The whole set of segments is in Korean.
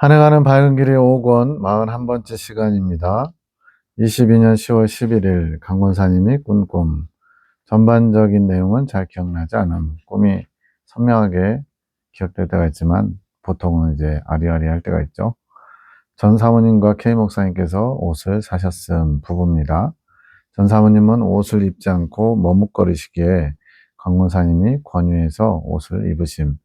한 해가는 밝은 길의 5권 41번째 시간입니다. 22년 10월 11일 강권사님이 꾼 꿈. 전반적인 내용은 잘 기억나지 않음. 꿈이 선명하게 기억될 때가 있지만 보통은 이제 아리아리할 때가 있죠. 전 사모님과 K 목사님께서 옷을 사셨음 부부입니다. 전 사모님은 옷을 입지 않고 머뭇거리시기에 강권사님이 권유해서 옷을 입으심.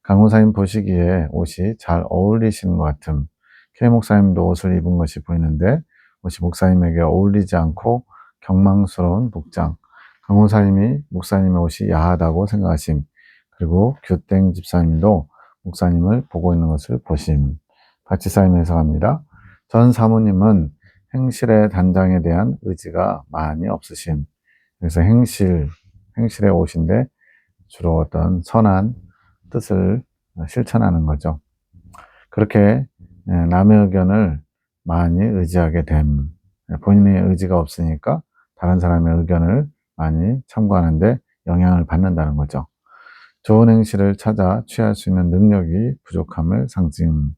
강 목사님 보시기에 옷이 잘 어울리시는 것 같음. K 목사님도 옷을 입은 것이 보이는데 옷이 목사님에게 어울리지 않고 경망스러운 복장. 강 목사님이 목사님의 옷이 야하다고 생각하심. 그리고 규땡 집사님도 목사님을 보고 있는 것을 보심. 박지사님 해석합니다. 전 사모님은 행실의 단장에 대한 의지가 많이 없으심. 그래서 행실의 옷인데 주로 어떤 선한 뜻을 실천하는 거죠. 그렇게 남의 의견을 많이 의지하게 됨. 본인의 의지가 없으니까 다른 사람의 의견을 많이 참고하는데 영향을 받는다는 거죠. 좋은 행실을 찾아 취할 수 있는 능력이 부족함을 상징.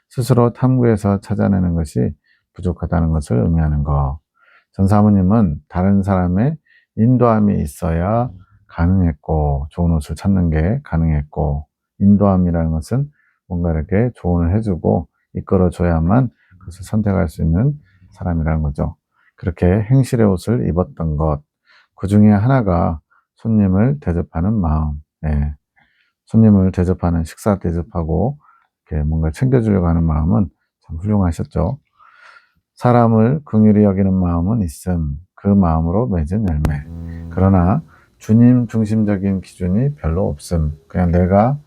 스스로 탐구해서 찾아내는 것이 부족하다는 것을 의미하는 것. 전 사모님은 다른 사람의 인도함이 있어야 가능했고, 좋은 옷을 찾는 게 가능했고, 인도함이라는 것은 뭔가 이렇게 조언을 해주고 이끌어줘야만 그것을 선택할 수 있는 사람이라는 거죠. 그렇게 행실의 옷을 입었던 것, 그 중에 하나가 손님을 대접하는 마음, 손님을 대접하는, 식사 대접하고 이렇게 뭔가 챙겨주려고 하는 마음은 참 훌륭하셨죠. 사람을 긍휼히 여기는 마음은 있음. 그 마음으로 맺은 열매. 그러나 주님 중심적인 기준이 별로 없음. 그냥 내가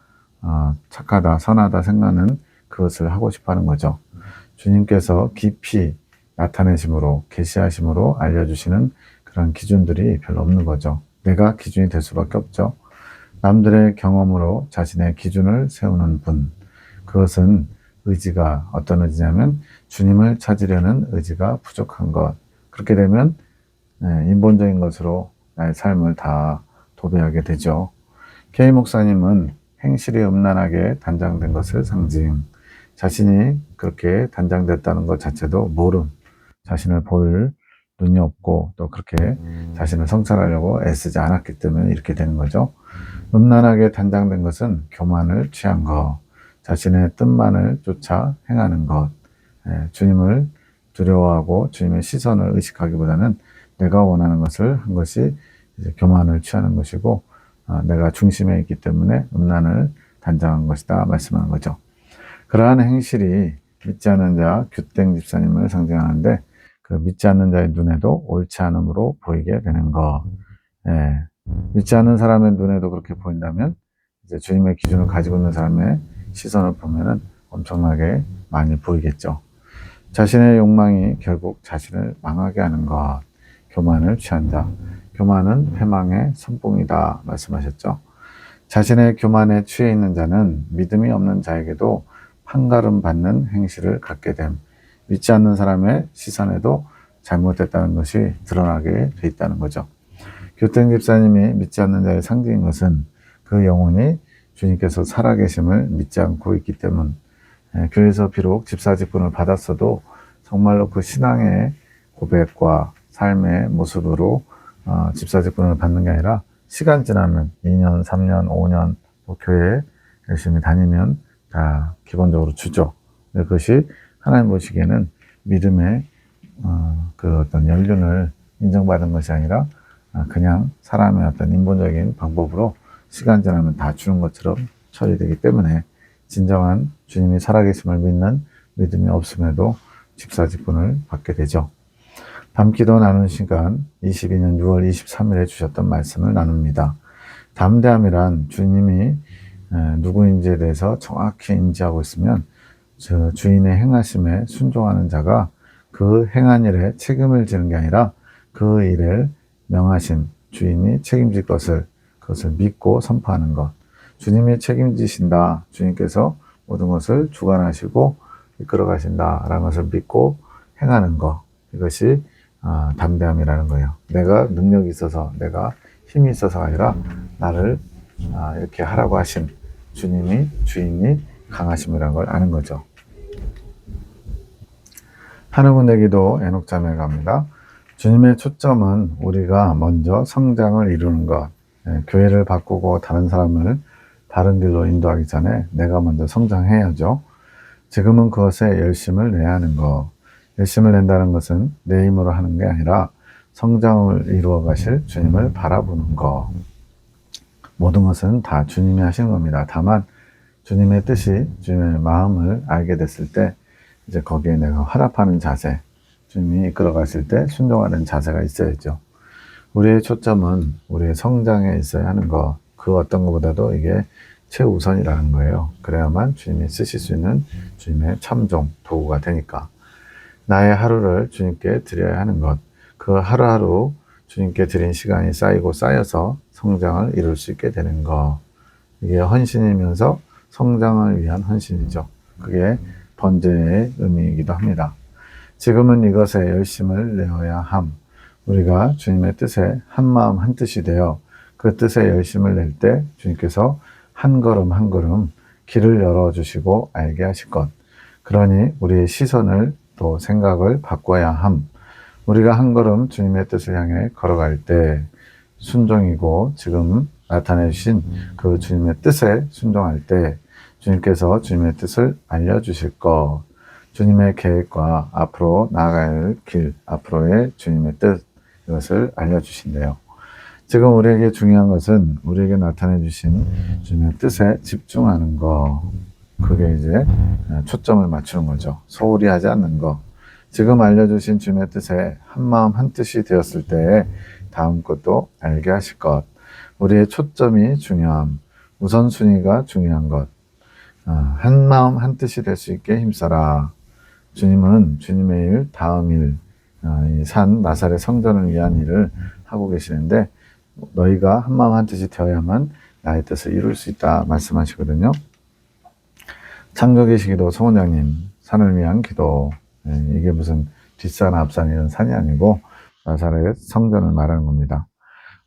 착하다, 선하다 생각하는 그것을 하고 싶어 하는 거죠. 주님께서 깊이 나타내심으로, 계시하심으로 알려주시는 그런 기준들이 별로 없는 거죠. 내가 기준이 될 수밖에 없죠. 남들의 경험으로 자신의 기준을 세우는 분. 그것은 의지가 어떤 의지냐면 주님을 찾으려는 의지가 부족한 것. 그렇게 되면 인본적인 것으로 나의 삶을 다 도배하게 되죠. K 목사님은 행실이 음란하게 단장된 것을 상징. 자신이 그렇게 단장됐다는 것 자체도 모름. 자신을 볼 눈이 없고 또 그렇게 자신을 성찰하려고 애쓰지 않았기 때문에 이렇게 되는 거죠. 음란하게 단장된 것은 교만을 취한 것. 자신의 뜻만을 쫓아 행하는 것. 주님을 두려워하고 주님의 시선을 의식하기보다는 내가 원하는 것을 한 것이 이제 교만을 취하는 것이고, 내가 중심에 있기 때문에 음란을 단장한 것이다 말씀하는 거죠. 그러한 행실이 믿지 않는 자 규땡 집사님을 상징하는데, 그 믿지 않는 자의 눈에도 옳지 않음으로 보이게 되는 것. 믿지 않는 사람의 눈에도 그렇게 보인다면 이제 주님의 기준을 가지고 있는 사람의 시선을 보면은 엄청나게 많이 보이겠죠. 자신의 욕망이 결국 자신을 망하게 하는 것. 교만을 취한 자. 교만은 패망의 선봉이다 말씀하셨죠. 자신의 교만에 취해 있는 자는 믿음이 없는 자에게도 판가름 받는 행실을 갖게 됨. 믿지 않는 사람의 시선에도 잘못됐다는 것이 드러나게 돼 있다는 거죠. 규땡 집사님이 믿지 않는 자의 상징인 것은 그 영혼이 주님께서 살아계심을 믿지 않고 있기 때문. 교회에서 비록 집사 직분을 받았어도 정말로 그 신앙의 고백과 삶의 모습으로 집사 직분을 받는 게 아니라 시간 지나면 2년, 3년, 5년 교회에 열심히 다니면 다 기본적으로 주죠. 그것이 하나님 보시기에는 믿음의 그 어떤 연륜을 인정받은 것이 아니라 그냥 사람의 어떤 인본적인 방법으로 시간 지나면 다 주는 것처럼 처리되기 때문에 진정한 주님이 살아계심을 믿는 믿음이 없음에도 집사 직분을 받게 되죠. 밤기도 나누는 시간 22년 6월 23일에 주셨던 말씀을 나눕니다. 담대함이란 주님이 누구인지에 대해서 정확히 인지하고 있으면 주인의 행하심에 순종하는 자가 그 행한 일에 책임을 지는 게 아니라 그 일을 명하신 주인이 책임질 그것을 믿고 선포하는 것. 주님이 책임지신다. 주님께서 모든 것을 주관하시고 이끌어 가신다라는 것을 믿고 행하는 것. 이것이 담대함이라는 거예요. 내가 능력이 있어서, 내가 힘이 있어서가 아니라 나를 이렇게 하라고 하신 주인이 강하심이라는 걸 아는 거죠. 하늘 군대 기도 에녹자매 갑니다. 주님의 초점은 우리가 먼저 성장을 이루는 것, 교회를 바꾸고 다른 사람을 다른 길로 인도하기 전에 내가 먼저 성장해야죠. 지금은 그것에 열심을 내야 하는 것. 열심을 낸다는 것은 내 힘으로 하는 게 아니라 성장을 이루어 가실 주님을 바라보는 것. 모든 것은 다 주님이 하시는 겁니다. 다만 주님의 뜻이, 주님의 마음을 알게 됐을 때 이제 거기에 내가 화답하는 자세, 주님이 이끌어 가실 때 순종하는 자세가 있어야죠. 우리의 초점은 우리의 성장에 있어야 하는 것, 그 어떤 것보다도 이게 최우선이라는 거예요. 그래야만 주님이 쓰실 수 있는 주님의 참종, 도구가 되니까. 나의 하루를 주님께 드려야 하는 것, 그 하루하루 주님께 드린 시간이 쌓이고 쌓여서 성장을 이룰 수 있게 되는 것. 이게 헌신이면서 성장을 위한 헌신이죠. 그게 번제의 의미이기도 합니다. 지금은 이것에 열심을 내어야 함. 우리가 주님의 뜻에 한마음 한뜻이 되어 그 뜻에 열심을 낼 때 주님께서 한 걸음 한 걸음 길을 열어주시고 알게 하실 것. 그러니 우리의 시선을 또 생각을 바꿔야 함. 우리가 한 걸음 주님의 뜻을 향해 걸어갈 때 순종이고 지금 나타내 주신 그 주님의 뜻에 순종할 때 주님께서 주님의 뜻을 알려주실 것, 주님의 계획과 앞으로 나아갈 길, 앞으로의 주님의 뜻, 이것을 알려주신대요. 지금 우리에게 중요한 것은 우리에게 나타내 주신 주님의 뜻에 집중하는 것, 그게 이제 초점을 맞추는 거죠. 소홀히 하지 않는 것. 지금 알려주신 주님의 뜻에 한마음 한뜻이 되었을 때 다음 것도 알게 하실 것. 우리의 초점이 중요함, 우선순위가 중요한 것. 한마음 한뜻이 될 수 있게 힘써라. 주님은 주님의 일, 다음 일, 이 산 나사렛 성전을 위한 일을 하고 계시는데 너희가 한마음 한뜻이 되어야만 나의 뜻을 이룰 수 있다 말씀하시거든요. 창조계시 기도 송원장님, 산을 위한 기도. 이게 무슨 뒷산 앞산 이런 산이 아니고 나사렛 성전을 말하는 겁니다.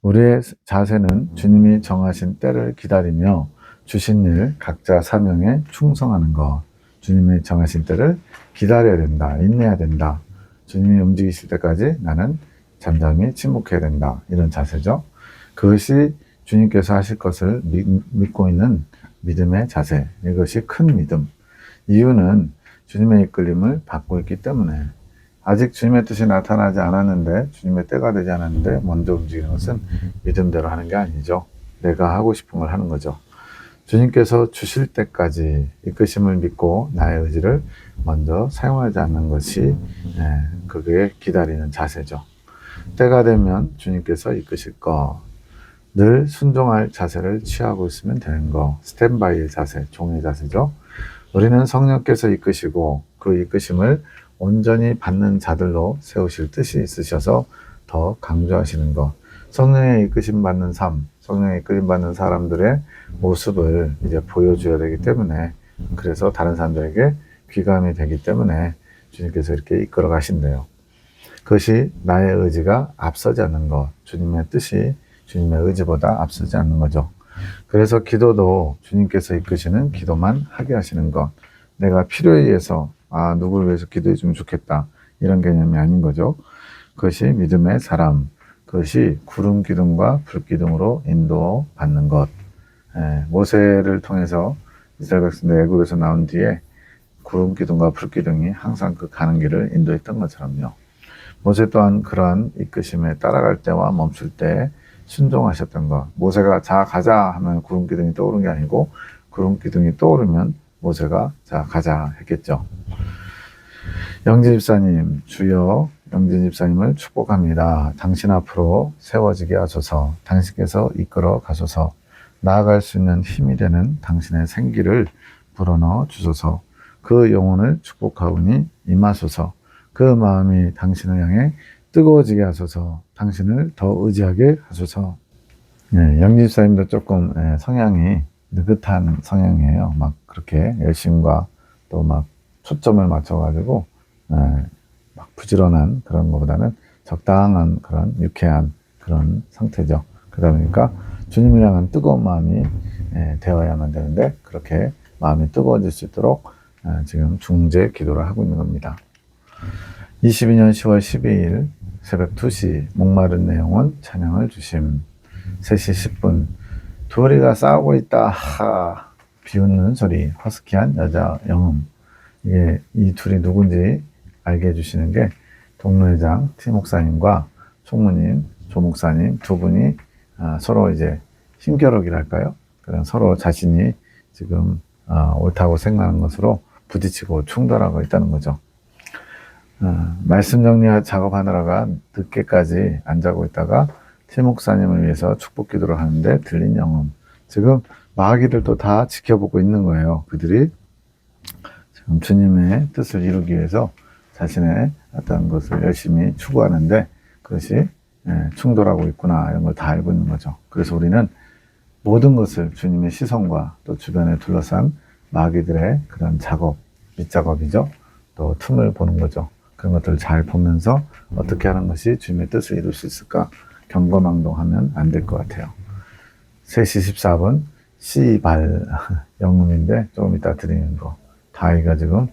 우리의 자세는 주님이 정하신 때를 기다리며 주신 일 각자 사명에 충성하는 것. 주님이 정하신 때를 기다려야 된다. 인내해야 된다. 주님이 움직이실 때까지 나는 잠잠히 침묵해야 된다. 이런 자세죠. 그것이 주님께서 하실 것을 믿고 있는 믿음의 자세. 이것이 큰 믿음. 이유는 주님의 이끌림을 받고 있기 때문에 아직 주님의 뜻이 나타나지 않았는데 주님의 때가 되지 않았는데 먼저 움직이는 것은 믿음대로 하는 게 아니죠. 내가 하고 싶은 걸 하는 거죠. 주님께서 주실 때까지 이끄심을 믿고 나의 의지를 먼저 사용하지 않는 것이 그게 기다리는 자세죠. 때가 되면 주님께서 이끄실 거. 늘 순종할 자세를 취하고 있으면 되는 거. 스탠바이의 자세, 종의 자세죠. 우리는 성령께서 이끄시고 그 이끄심을 온전히 받는 자들로 세우실 뜻이 있으셔서 더 강조하시는 것. 성령의 이끄심 받는 삶, 성령의 이끌림 받는 사람들의 모습을 이제 보여줘야 되기 때문에 그래서 다른 사람들에게 귀감이 되기 때문에 주님께서 이렇게 이끌어 가신대요. 그것이 나의 의지가 앞서지 않는 것, 주님의 뜻이 주님의 의지보다 앞서지 않는 거죠. 그래서 기도도 주님께서 이끄시는 기도만 하게 하시는 것. 내가 필요에 의해서 누구를 위해서 기도해 주면 좋겠다 이런 개념이 아닌 거죠. 그것이 믿음의 사람, 그것이 구름 기둥과 불 기둥으로 인도받는 것. 모세를 통해서 이스라엘 백성들 애굽에서 나온 뒤에 구름 기둥과 불 기둥이 항상 그 가는 길을 인도했던 것처럼요. 모세 또한 그러한 이끄심에 따라갈 때와 멈출 때 순종하셨던 것. 모세가 자 가자 하면 구름 기둥이 떠오른 게 아니고 구름 기둥이 떠오르면 모세가 자 가자 했겠죠. 영진 집사님, 주여 영진 집사님을 축복합니다. 당신 앞으로 세워지게 하소서. 당신께서 이끌어 가소서. 나아갈 수 있는 힘이 되는 당신의 생기를 불어넣어 주소서. 그 영혼을 축복하오니 임하소서. 그 마음이 당신을 향해 뜨거워지게 하소서. 당신을 더 의지하게 하소서. 영진 집사님도 조금 성향이 느긋한 성향이에요. 막 그렇게 열심과 또 막 초점을 맞춰가지고 막 부지런한 그런 것보다는 적당한 그런 유쾌한 그런 상태죠. 그러다 보니까 주님을 향한 뜨거운 마음이 되어야만 되는데 그렇게 마음이 뜨거워질 수 있도록 지금 중재 기도를 하고 있는 겁니다. 22년 10월 12일 새벽 2시 목마른 내용은 찬양을 주심. 3시 10분 둘이가 싸우고 있다. 하. 비웃는 소리. 허스키한 여자 영음. 이게 이 둘이 누군지 알게 해주시는 게 동료회장 티 목사님과 총무님, 조 목사님 두 분이 서로 이제 힘겨루기랄까요? 그런 서로 자신이 지금 옳다고 생각하는 것으로 부딪히고 충돌하고 있다는 거죠. 말씀 정리 작업하느라가 늦게까지 안 자고 있다가 티 목사님을 위해서 축복 기도를 하는데 들린 영음. 지금 마귀들도 다 지켜보고 있는 거예요. 그들이 지금 주님의 뜻을 이루기 위해서 자신의 어떤 것을 열심히 추구하는데 그것이 충돌하고 있구나 이런 걸 다 알고 있는 거죠. 그래서 우리는 모든 것을 주님의 시선과 또 주변에 둘러싼 마귀들의 그런 작업, 밑작업이죠. 또 틈을 보는 거죠. 그런 것들을 잘 보면서 어떻게 하는 것이 주님의 뜻을 이룰 수 있을까 경거망동하면 안 될 것 같아요. 3시 14분 시발 영음인데 조금 이따 드리는 거. 다이가 지금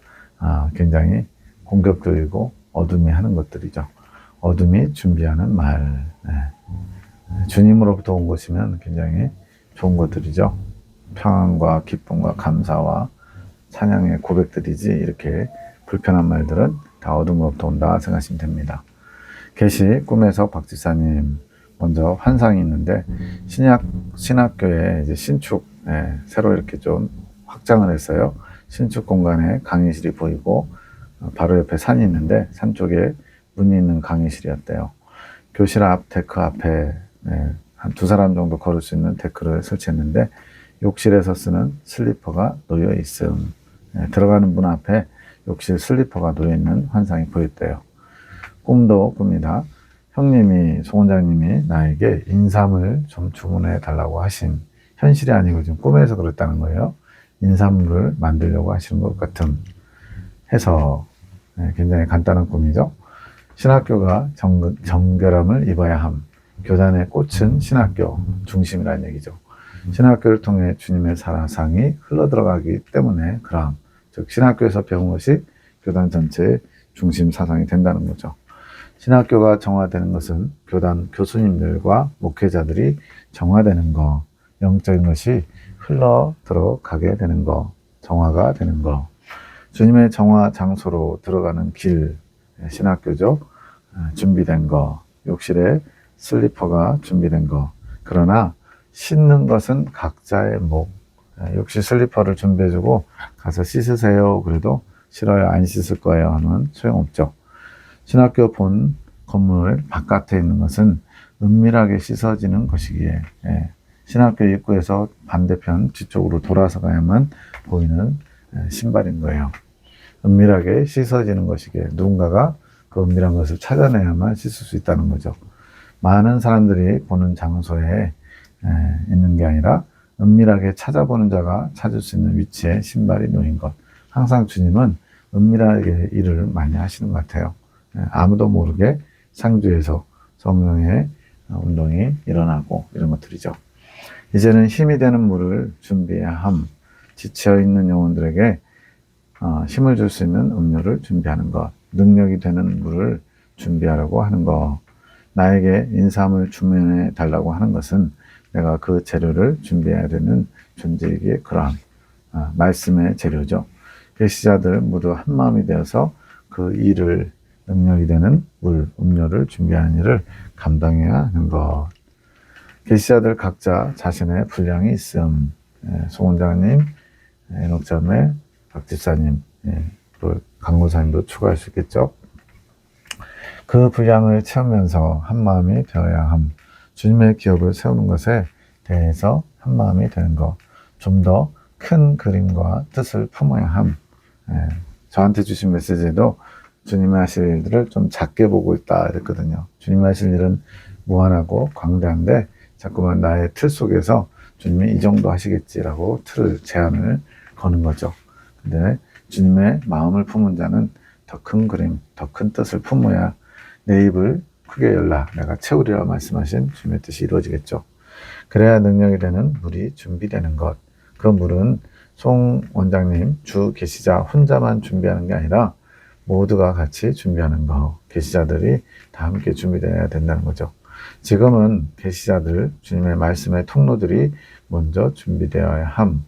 굉장히 공격적이고 어둠이 하는 것들이죠. 어둠이 준비하는 말. 주님으로부터 온 것이면 굉장히 좋은 것들이죠. 평안과 기쁨과 감사와 찬양의 고백들이지 이렇게 불편한 말들은 다 어둠으로부터 온다 생각하시면 됩니다. 계시 꿈에서 박 집사님 먼저 환상이 있는데 신학교에 이제 신축 새로 이렇게 좀 확장을 했어요. 신축 공간에 강의실이 보이고 바로 옆에 산이 있는데 산 쪽에 문이 있는 강의실이었대요. 교실 앞 데크 앞에 한 두 사람 정도 걸을 수 있는 데크를 설치했는데 욕실에서 쓰는 슬리퍼가 놓여 있음. 들어가는 문 앞에 욕실 슬리퍼가 놓여 있는 환상이 보였대요. 꿈도 꿉니다. 형님이 송 원장님이 나에게 인삼을 좀 주문해 달라고 하신 현실이 아니고 지금 꿈에서 그랬다는 거예요. 인삼물을 만들려고 하시는 것 같음 해서 굉장히 간단한 꿈이죠. 신학교가 정결함을 입어야 함. 교단의 꽃은 신학교 중심이라는 얘기죠. 신학교를 통해 주님의 사랑이 흘러들어가기 때문에 그럼 즉 신학교에서 배운 것이 교단 전체의 중심 사상이 된다는 거죠. 신학교가 정화되는 것은 교단 교수님들과 목회자들이 정화되는 거, 영적인 것이 흘러 들어가게 되는 거, 정화가 되는 거. 주님의 정화 장소로 들어가는 길, 신학교죠. 준비된 거, 욕실에 슬리퍼가 준비된 거. 그러나 씻는 것은 각자의 목. 욕실 슬리퍼를 준비해주고 가서 씻으세요. 그래도 싫어요. 안 씻을 거예요. 하면 소용없죠. 신학교 본 건물 바깥에 있는 것은 은밀하게 씻어지는 것이기에 신학교 입구에서 반대편 뒤쪽으로 돌아서 가야만 보이는 신발인 거예요. 은밀하게 씻어지는 것이기에 누군가가 그 은밀한 것을 찾아내야만 씻을 수 있다는 거죠. 많은 사람들이 보는 장소에 있는 게 아니라 은밀하게 찾아보는 자가 찾을 수 있는 위치에 신발이 놓인 것. 항상 주님은 은밀하게 일을 많이 하시는 것 같아요. 아무도 모르게 상주에서 성령의 운동이 일어나고 이런 것들이죠. 이제는 힘이 되는 물을 준비해야 함. 지쳐있는 영혼들에게 힘을 줄 수 있는 음료를 준비하는 것. 능력이 되는 물을 준비하라고 하는 것. 나에게 인삼을 주문해 달라고 하는 것은 내가 그 재료를 준비해야 되는 존재이기에 그러함. 말씀의 재료죠. 계시자들 모두 한 마음이 되어서 그 일을 능력이 되는 물, 음료를 준비하는 일을 감당해야 하는 것. 계시자들 각자 자신의 분량이 있음. 송 원장님, 에녹자매, 박 집사님, 또 강고사님도 추가할 수 있겠죠. 그 분량을 채우면서 한 마음이 되어야 함. 주님의 기업을 세우는 것에 대해서 한 마음이 되는 것. 좀 더 큰 그림과 뜻을 품어야 함. 저한테 주신 메시지에도 주님이 하실 일들을 좀 작게 보고 있다 이랬거든요. 주님이 하실 일은 무한하고 광대한데 자꾸만 나의 틀 속에서 주님이 이 정도 하시겠지라고 틀을 제한을 거는 거죠. 근데 주님의 마음을 품은 자는 더 큰 그림, 더 큰 뜻을 품어야 내 입을 크게 열라 내가 채우리라 말씀하신 주님의 뜻이 이루어지겠죠. 그래야 능력이 되는 물이 준비되는 것. 그 물은 송 원장님 주 계시자 혼자만 준비하는 게 아니라 모두가 같이 준비하는 거, 계시자들이 다 함께 준비되어야 된다는 거죠. 지금은 계시자들, 주님의 말씀의 통로들이 먼저 준비되어야 함.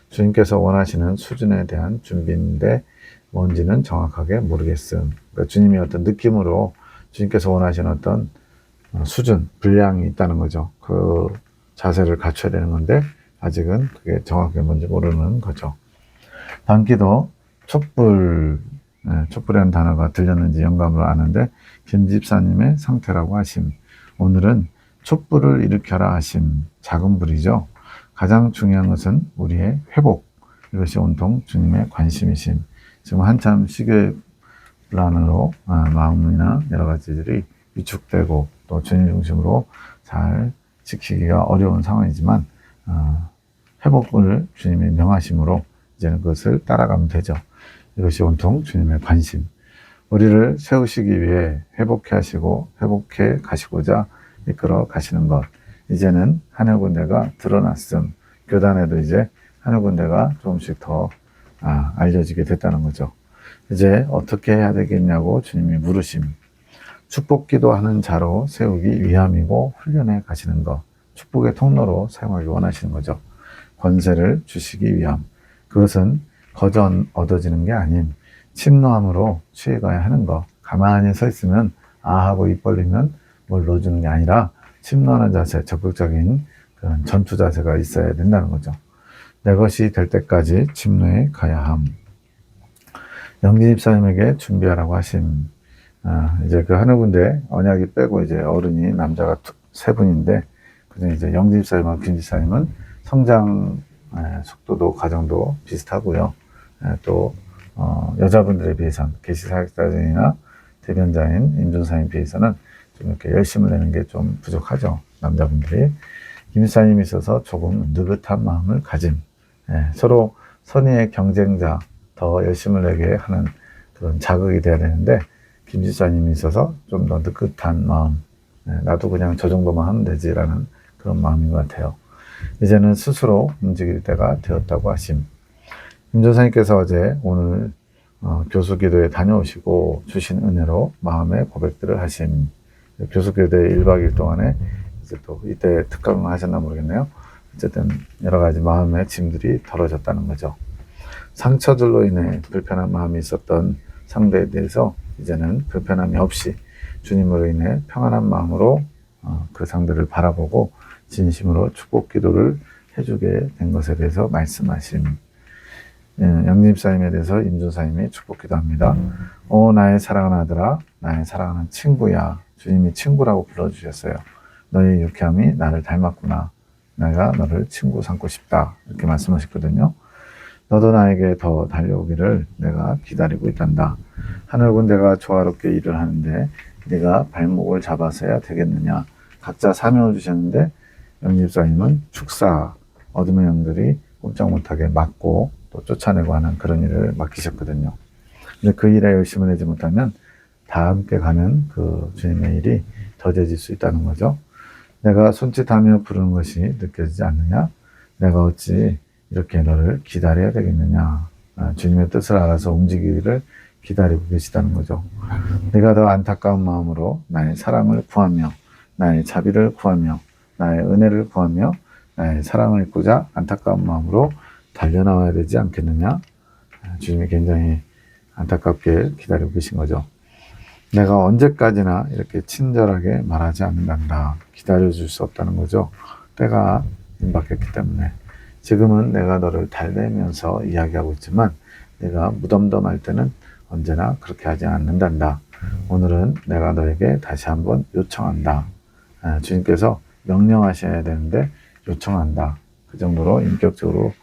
주님께서 원하시는 수준에 대한 준비인데 뭔지는 정확하게 모르겠음. 그러니까 주님이 어떤 느낌으로 주님께서 원하시는 어떤 수준, 분량이 있다는 거죠. 그 자세를 갖춰야 되는 건데 아직은 그게 정확하게 뭔지 모르는 거죠. 단기도 촛불, 촛불이라는 단어가 들렸는지 영감을 아는데 김 집사님의 상태라고 하심. 오늘은 촛불을 일으켜라 하심. 작은 불이죠. 가장 중요한 것은 우리의 회복. 이것이 온통 주님의 관심이심. 지금 한참 시계불안으로 마음이나 여러 가지들이 위축되고 또 주님 중심으로 잘 지키기가 어려운 상황이지만 회복을 주님의 명하심으로 이제는 그것을 따라가면 되죠. 이것이 온통 주님의 관심. 우리를 세우시기 위해 회복해 하시고 회복해 가시고자 이끌어 가시는 것. 이제는 하늘 군대가 드러났음. 교단에도 이제 하늘 군대가 조금씩 더 알려지게 됐다는 거죠. 이제 어떻게 해야 되겠냐고 주님이 물으심. 축복 기도하는 자로 세우기 위함이고 훈련해 가시는 것. 축복의 통로로 사용하기 원하시는 거죠. 권세를 주시기 위함. 그것은 거저 얻어지는 게 아닌 침노함으로 취해가야 하는 것. 가만히 서 있으면 하고 입 벌리면 뭘 넣어주는 게 아니라 침노하는 자세, 적극적인 그런 전투 자세가 있어야 된다는 거죠. 내 것이 될 때까지 침노해 가야 함. 영기 집사님에게 준비하라고 하심. 이제 그 하늘 군대 언약이 빼고 이제 어른이 남자가 세 분인데 그중에 이제 영기 집사님과 김 집사님은 성장 속도도 과정도 비슷하고요. 또 여자분들에 비해서는 계시사역자들이나 대변자인 임준사님 비해서는 좀 이렇게 열심을 내는 게 좀 부족하죠. 남자분들이. 김 집사님이 있어서 조금 느긋한 마음을 가짐. 서로 선의의 경쟁자, 더 열심을 내게 하는 그런 자극이 돼야 되는데 김 집사님이 있어서 좀 더 느긋한 마음, 나도 그냥 저 정도만 하면 되지라는 그런 마음인 것 같아요. 이제는 스스로 움직일 때가 되었다고 하심. 임전사님께서 어제 오늘 교수기도에 다녀오시고 주신 은혜로 마음의 고백들을 하심. 교수기도에 1박 2일 동안에 이제 또 이때 특강을 하셨나 모르겠네요. 어쨌든 여러 가지 마음의 짐들이 덜어졌다는 거죠. 상처들로 인해 불편한 마음이 있었던 상대에 대해서 이제는 불편함이 없이 주님으로 인해 평안한 마음으로 그 상대를 바라보고 진심으로 축복 기도를 해주게 된 것에 대해서 말씀하심. 영림사님에 대해서 임준사님이 축복 기도합니다. 오 나의 사랑하는 아들아, 나의 사랑하는 친구야. 주님이 친구라고 불러주셨어요. 너의 유쾌함이 나를 닮았구나. 내가 너를 친구 삼고 싶다. 이렇게 말씀하셨거든요. 너도 나에게 더 달려오기를 내가 기다리고 있단다. 하늘 군대가 조화롭게 일을 하는데 네가 발목을 잡아서야 되겠느냐. 각자 사명을 주셨는데 영집사님은 축사, 어둠의 영들이 꼼짝 못하게 막고 또 쫓아내고 하는 그런 일을 맡기셨거든요. 근데 그 일에 열심을 내지 못하면 다 함께 가는 그 주님의 일이 더뎌질 수 있다는 거죠. 내가 손짓하며 부르는 것이 느껴지지 않느냐? 내가 어찌 이렇게 너를 기다려야 되겠느냐? 주님의 뜻을 알아서 움직이기를 기다리고 계시다는 거죠. 내가 더 안타까운 마음으로 나의 사랑을 구하며 나의 자비를 구하며 나의 은혜를 구하며 나의 사랑을 입고자 안타까운 마음으로 달려나와야 되지 않겠느냐? 주님이 굉장히 안타깝게 기다리고 계신 거죠. 내가 언제까지나 이렇게 친절하게 말하지 않는단다. 기다려줄 수 없다는 거죠. 때가 임박했기 때문에. 지금은 내가 너를 달래면서 이야기하고 있지만 내가 무덤덤할 때는 언제나 그렇게 하지 않는단다. 오늘은 내가 너에게 다시 한번 요청한다. 주님께서 명령하셔야 되는데 요청한다. 그 정도로 인격적으로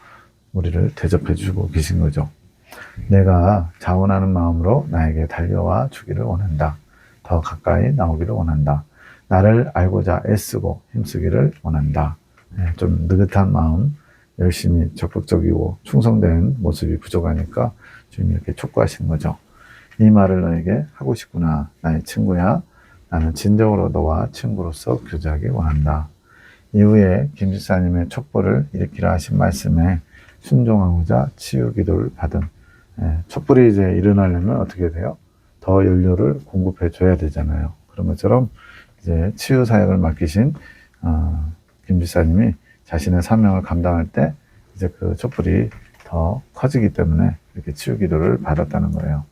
우리를 대접해 주고 계신 거죠. 내가 자원하는 마음으로 나에게 달려와 주기를 원한다. 더 가까이 나오기를 원한다. 나를 알고자 애쓰고 힘쓰기를 원한다. 좀 느긋한 마음, 열심히 적극적이고 충성된 모습이 부족하니까 주님이 이렇게 촉구하시는 거죠. 이 말을 너에게 하고 싶구나. 나의 친구야. 나는 진정으로 너와 친구로서 교제하기 원한다. 이후에 김 집사님의 촉보를 일으키라 하신 말씀에 순종하고자 치유 기도를 받은 촛불이 이제 일어나려면 어떻게 돼요? 더 연료를 공급해 줘야 되잖아요. 그런 것처럼 이제 치유 사역을 맡기신 김 집사님이 자신의 사명을 감당할 때 이제 그 촛불이 더 커지기 때문에 이렇게 치유 기도를 받았다는 거예요.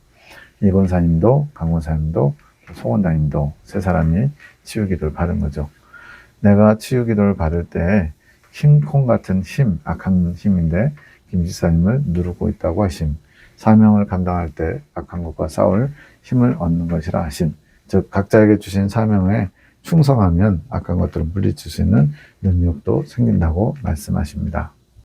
이 권사님도 강 권사님도 송원장님도 세 사람이 치유 기도를 받은 거죠. 내가 치유 기도를 받을 때 킹콩 같은 힘, 악한 힘인데 김 집사님을 누르고 있다고 하심. 사명을 감당할 때 악한 것과 싸울 힘을 얻는 것이라 하심. 즉 각자에게 주신 사명에 충성하면 악한 것들을 물리칠 수 있는 능력도 생긴다고 말씀하십니다.